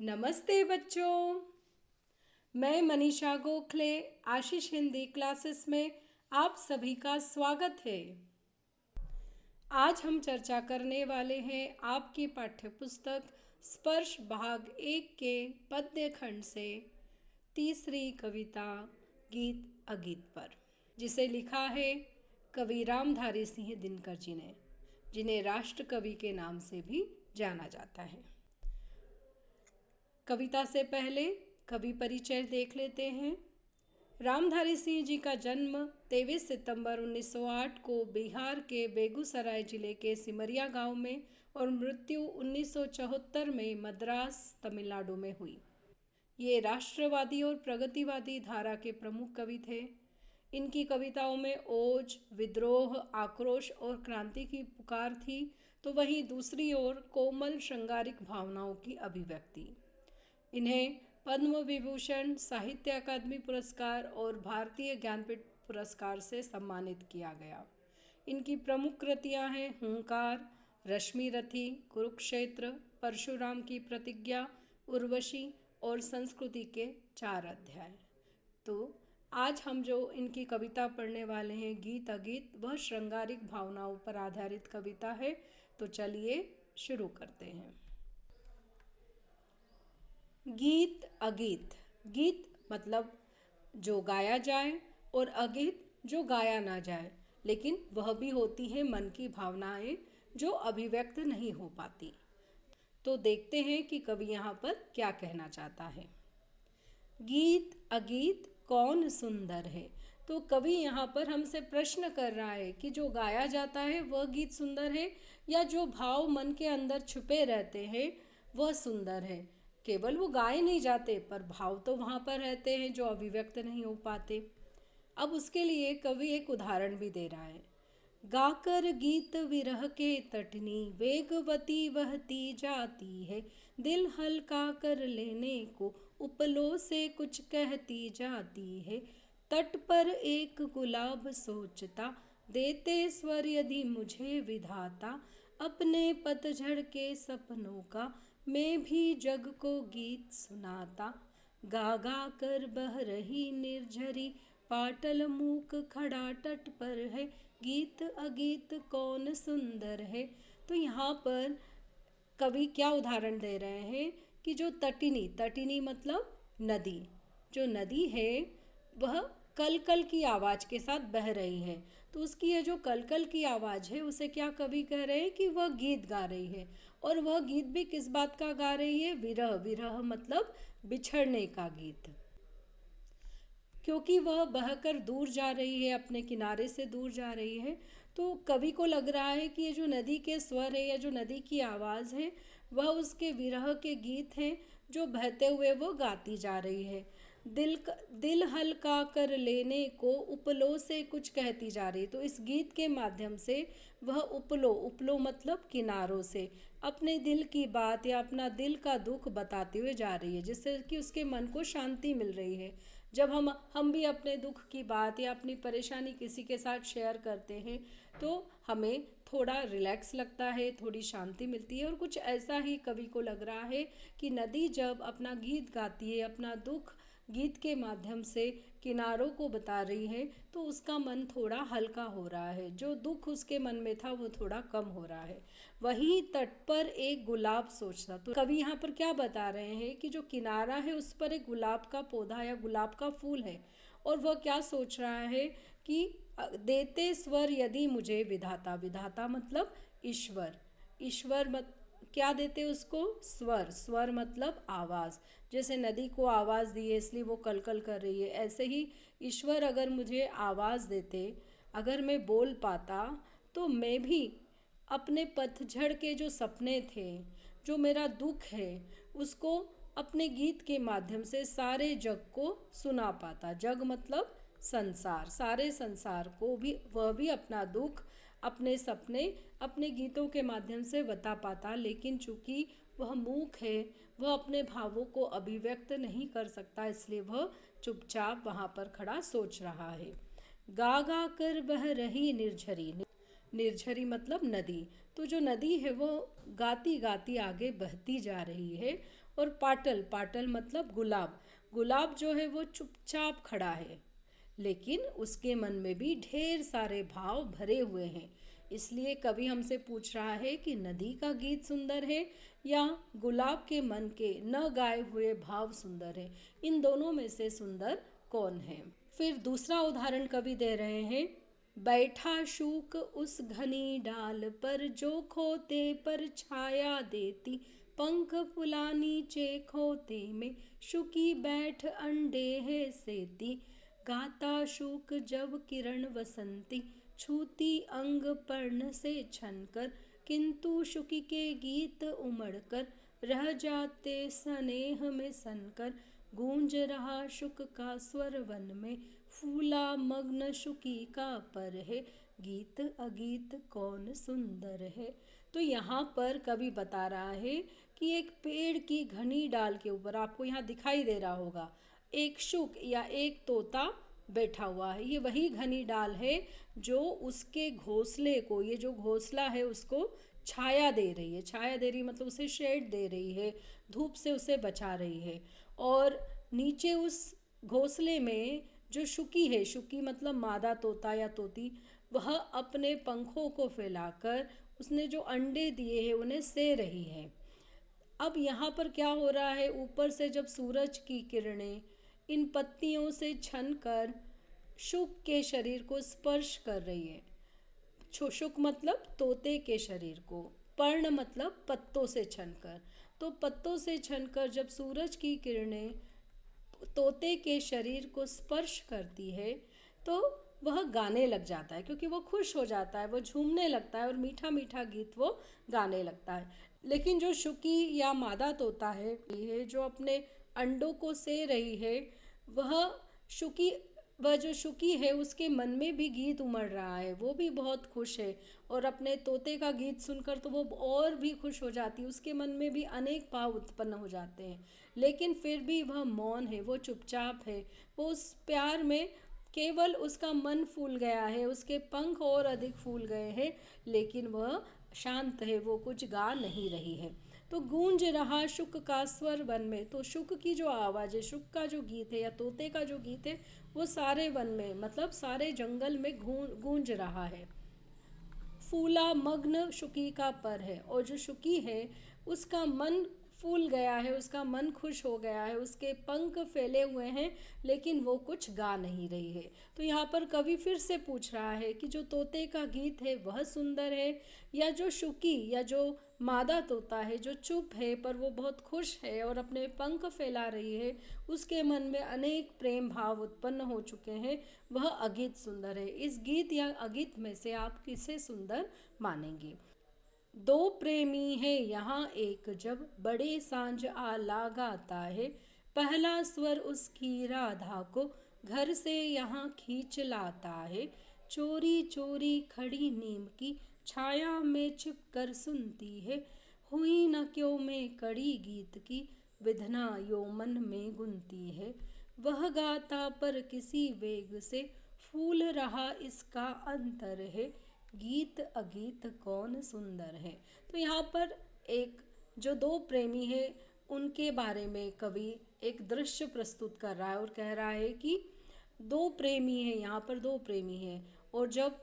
नमस्ते बच्चों, मैं मनीषा गोखले आशीष हिंदी क्लासेस में आप सभी का स्वागत है। आज हम चर्चा करने वाले हैं आपकी पाठ्यपुस्तक स्पर्श भाग 1 के पद्य खंड से तीसरी कविता गीत अगीत पर, जिसे लिखा है कवि रामधारी सिंह दिनकर जी ने, जिन्हें राष्ट्र कवि के नाम से भी जाना जाता है। कविता से पहले कवि परिचय देख लेते हैं। रामधारी सिंह जी का जन्म 23 सितंबर 1908 को बिहार के बेगूसराय जिले के सिमरिया गांव में और मृत्यु 1974 में मद्रास तमिलनाडु में हुई। ये राष्ट्रवादी और प्रगतिवादी धारा के प्रमुख कवि थे। इनकी कविताओं में ओज, विद्रोह, आक्रोश और क्रांति की पुकार थी, तो वहीं दूसरी ओर कोमल श्रृंगारिक भावनाओं की अभिव्यक्ति। इन्हें पद्म विभूषण, साहित्य अकादमी पुरस्कार और भारतीय ज्ञानपीठ पुरस्कार से सम्मानित किया गया। इनकी प्रमुख कृतियां हैं हुंकार, रश्मि रथी, कुरुक्षेत्र, परशुराम की प्रतिज्ञा, उर्वशी और संस्कृति के 4 अध्याय। तो आज हम जो इनकी कविता पढ़ने वाले हैं गीत अगीत, वह श्रृंगारिक भावनाओं पर आधारित कविता है। तो चलिए शुरू करते हैं। गीत अगीत। गीत मतलब जो गाया जाए और अगीत जो गाया ना जाए, लेकिन वह भी होती है मन की भावनाएं जो अभिव्यक्त नहीं हो पाती। तो देखते हैं कि कवि यहाँ पर क्या कहना चाहता है। गीत अगीत कौन सुंदर है। तो कवि यहाँ पर हमसे प्रश्न कर रहा है कि जो गाया जाता है वह गीत सुंदर है या जो भाव मन के अंदर छुपे रहते हैं वह सुंदर है। केवल वो गाए नहीं जाते पर भाव तो वहाँ पर रहते हैं जो अभिव्यक्त नहीं हो पाते। अब उसके लिए कवि एक उदाहरण भी दे रहा है। गाकर गीत विरह के तटनी वेगवती बहती जाती है, दिल हल्का कर लेने को उपलों से कुछ कहती जाती है। तट पर एक गुलाब सोचता, देते स्वर यदि मुझे विधाता, अपने पतझड़ के सपनों का मैं भी जग को गीत सुनाता। गा गा कर बह रही निर्झरी, पाटल मूक खड़ा तट पर है, गीत अगीत कौन सुंदर है। तो यहाँ पर कवि क्या उदाहरण दे रहे हैं कि जो तटिनी मतलब नदी, जो नदी है वह कल कल की आवाज़ के साथ बह रही है। तो उसकी ये जो कल कल की आवाज़ है उसे क्या कवि कह रहे हैं कि वह गीत गा रही है। और वह गीत भी किस बात का गा रही है? विरह। विरह मतलब बिछड़ने का गीत, क्योंकि वह बहकर दूर जा रही है, अपने किनारे से दूर जा रही है। तो कवि को लग रहा है कि ये जो नदी के स्वर है या जो नदी की आवाज़ है वह उसके विरह के गीत हैं जो बहते हुए वो गाती जा रही है। दिल हल्का कर लेने को उपलों से कुछ कहती जा रही। तो इस गीत के माध्यम से वह उपलों मतलब किनारों से अपने दिल की बात या अपना दिल का दुख बताते हुए जा रही है, जिससे कि उसके मन को शांति मिल रही है। जब हम भी अपने दुख की बात या अपनी परेशानी किसी के साथ शेयर करते हैं तो हमें थोड़ा रिलैक्स लगता है, थोड़ी शांति मिलती है। और कुछ ऐसा ही कवि को लग रहा है कि नदी जब अपना गीत गाती है, अपना दुख गीत के माध्यम से किनारों को बता रही है, तो उसका मन थोड़ा हल्का हो रहा है। जो दुख उसके मन में था वो थोड़ा कम हो रहा है। वहीं तट पर एक गुलाब सोचता। तो कवि यहाँ पर क्या बता रहे हैं कि जो किनारा है उस पर एक गुलाब का पौधा या गुलाब का फूल है, और वह क्या सोच रहा है कि देते स्वर यदि मुझे विधाता। विधाता मतलब ईश्वर। ईश्वर क्या देते उसको? स्वर। स्वर मतलब आवाज़। जैसे नदी को आवाज़ दी है इसलिए वो कलकल कर रही है, ऐसे ही ईश्वर अगर मुझे आवाज़ देते, अगर मैं बोल पाता, तो मैं भी अपने पतझड़ के जो सपने थे, जो मेरा दुख है, उसको अपने गीत के माध्यम से सारे जग को सुना पाता। जग मतलब संसार, सारे संसार को भी वह भी अपना दुख, अपने सपने अपने गीतों के माध्यम से बता पाता। लेकिन चूंकि वह मूक है, वह अपने भावों को अभिव्यक्त नहीं कर सकता, इसलिए वह चुपचाप वहाँ पर खड़ा सोच रहा है। गा गा कर बह रही निर्झरी। निर्झरी मतलब नदी। तो जो नदी है वो गाती गाती आगे बहती जा रही है। और पाटल, पाटल मतलब गुलाब, गुलाब जो है वो चुपचाप खड़ा है, लेकिन उसके मन में भी ढेर सारे भाव भरे हुए हैं। इसलिए कवि हमसे पूछ रहा है कि नदी का गीत सुंदर है या गुलाब के मन के न गाए हुए भाव सुंदर है, इन दोनों में से सुंदर कौन है। फिर दूसरा उदाहरण कवि दे रहे हैं, बैठा शूक उस घनी डाल पर, जो खोते पर छाया देती, पंख फुला नीचे खोते में, शुकी बैठ अंडे है सेती, गाता शूक जब किरण वसंती, छूती अंग पर्ण से छनकर, किंतु शुकी के गीत उमड़ कर, रह जाते स्नेह में सनकर, गूंज रहा शुक का स्वर वन में, फूला मग्न शुकी का पर है, गीत अगीत कौन सुंदर है। तो यहाँ पर कवि बता रहा है कि एक पेड़ की घनी डाल के ऊपर, आपको यहाँ दिखाई दे रहा होगा, एक शुक या एक तोता बैठा हुआ है। ये वही घनी डाल है जो उसके घोंसले को, ये जो घोंसला है उसको छाया दे रही है। छाया दे रही मतलब उसे शेड दे रही है, धूप से उसे बचा रही है। और नीचे उस घोंसले में जो शुकी है, शुकी मतलब मादा तोता या तोती, वह अपने पंखों को फैलाकर उसने जो अंडे दिए हैं उन्हें से रही है। अब यहाँ पर क्या हो रहा है, ऊपर से जब सूरज की किरणें इन पत्तियों से छन कर शुक के शरीर को स्पर्श कर रही है। शुक मतलब तोते के शरीर को, पर्ण मतलब पत्तों से छनकर। तो पत्तों से छनकर जब सूरज की किरणें तोते के शरीर को स्पर्श करती है तो वह गाने लग जाता है, क्योंकि वो खुश हो जाता है, वो झूमने लगता है और मीठा मीठा गीत वो गाने लगता है। लेकिन जो शुकी या मादा तोता है जो अपने अंडों को से रही है, वह शुकी वह जो शुकी है उसके मन में भी गीत उमड़ रहा है, वो भी बहुत खुश है। और अपने तोते का गीत सुनकर तो वो और भी खुश हो जाती है, उसके मन में भी अनेक भाव उत्पन्न हो जाते हैं। लेकिन फिर भी वह मौन है, वो चुपचाप है। वो उस प्यार में केवल उसका मन फूल गया है, उसके पंख और अधिक फूल गए हैं, लेकिन वह शांत है, वो कुछ गा नहीं रही है। तो गूंज रहा शुक का स्वर वन में, तो शुक की जो आवाज़ है, शुक का जो गीत है या तोते का जो गीत है, वो सारे वन में मतलब सारे जंगल में गूंज रहा है। फूला मग्न शुकी का पर है, और जो शुकी है उसका मन फूल गया है, उसका मन खुश हो गया है, उसके पंख फैले हुए हैं, लेकिन वो कुछ गा नहीं रही है। तो यहाँ पर कवि फिर से पूछ रहा है कि जो तोते का गीत है वह सुंदर है, या जो शुकी या जो मादा तोता है जो चुप है पर वो बहुत खुश है और अपने पंख फैला रही है, उसके मन में अनेक प्रेम भाव उत्पन्न हो चुके हैं, वह अगीत सुंदर है। इस गीत या अगीत में से आप किसे सुंदर मानेंगे। दो प्रेमी है यहाँ एक जब, बड़े सांझ आला गाता है, पहला स्वर उसकी राधा को घर से यहाँ खींच लाता है, चोरी चोरी खड़ी नीम की छाया में छिप कर सुनती है, हुई न क्यों में कड़ी गीत की विधना यो मन में गुनती है, वह गाता पर किसी वेग से फूल रहा इसका अंतर है, गीत अगीत कौन सुंदर है। तो यहाँ पर एक जो दो प्रेमी है उनके बारे में कवि एक दृश्य प्रस्तुत कर रहा है और कह रहा है कि दो प्रेमी हैं, यहाँ पर दो प्रेमी हैं, और जब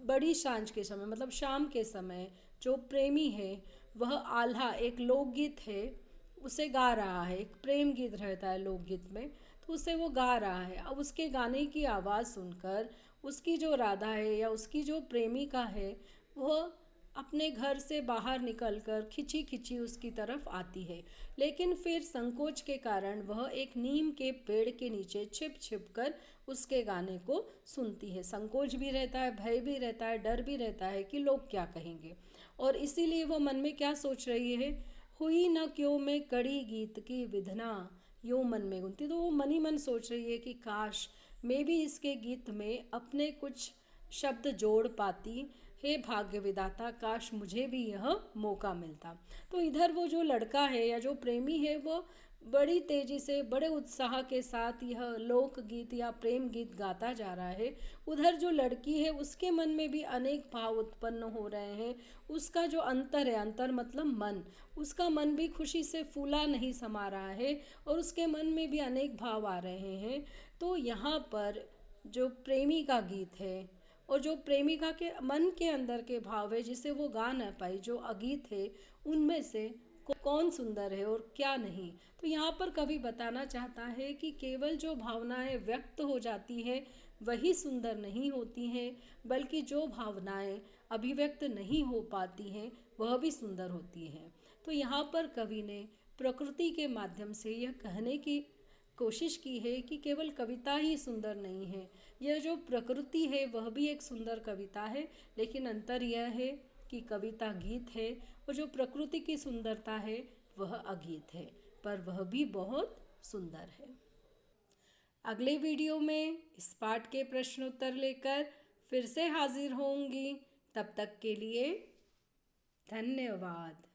बड़ी सांझ के समय मतलब शाम के समय जो प्रेमी है वह आल्हा एक लोकगीत है उसे गा रहा है, एक प्रेम गीत रहता है लोकगीत में, तो उसे वो गा रहा है। अब उसके गाने की आवाज़ सुनकर उसकी जो राधा है या उसकी जो प्रेमिका है वह अपने घर से बाहर निकलकर खिंची खिंची उसकी तरफ आती है, लेकिन फिर संकोच के कारण वह एक नीम के पेड़ के नीचे छिप छिप कर उसके गाने को सुनती है। संकोच भी रहता है, भय भी रहता है, डर भी रहता है कि लोग क्या कहेंगे, और इसीलिए वो मन में क्या सोच रही है, हुई न क्यों में कड़ी गीत की विधना यूँ मन में गुनती। तो वो मन ही मन सोच रही है कि काश मैं भी इसके गीत में अपने कुछ शब्द जोड़ पाती, हे भाग्य विधाता, काश मुझे भी यह मौका मिलता। तो इधर वो जो लड़का है या जो प्रेमी है वो बड़ी तेजी से बड़े उत्साह के साथ यह लोकगीत या प्रेम गीत गाता जा रहा है। उधर जो लड़की है उसके मन में भी अनेक भाव उत्पन्न हो रहे हैं। उसका जो अंतर है, अंतर मतलब मन, उसका मन भी खुशी से फूला नहीं समा रहा है और उसके मन में भी अनेक भाव आ रहे हैं। तो यहाँ पर जो प्रेमी का गीत है और जो प्रेमिका के मन के अंदर के भाव है जिसे वो गा ना पाई, जो अगीत है, उनमें से कौन सुंदर है और क्या नहीं। तो यहाँ पर कवि बताना चाहता है कि केवल जो भावनाएं व्यक्त हो जाती हैं वही सुंदर नहीं होती हैं, बल्कि जो भावनाएं अभिव्यक्त नहीं हो पाती हैं वह भी सुंदर होती हैं। तो यहाँ पर कवि ने प्रकृति के माध्यम से यह कहने की कोशिश की है कि केवल कविता ही सुंदर नहीं है, यह जो प्रकृति है वह भी एक सुंदर कविता है, लेकिन अंतर यह है कि कविता गीत है और जो प्रकृति की सुंदरता है वह अगीत है, पर वह भी बहुत सुंदर है। अगले वीडियो में इस पाठ के प्रश्न उत्तर लेकर फिर से हाजिर होंगी। तब तक के लिए धन्यवाद।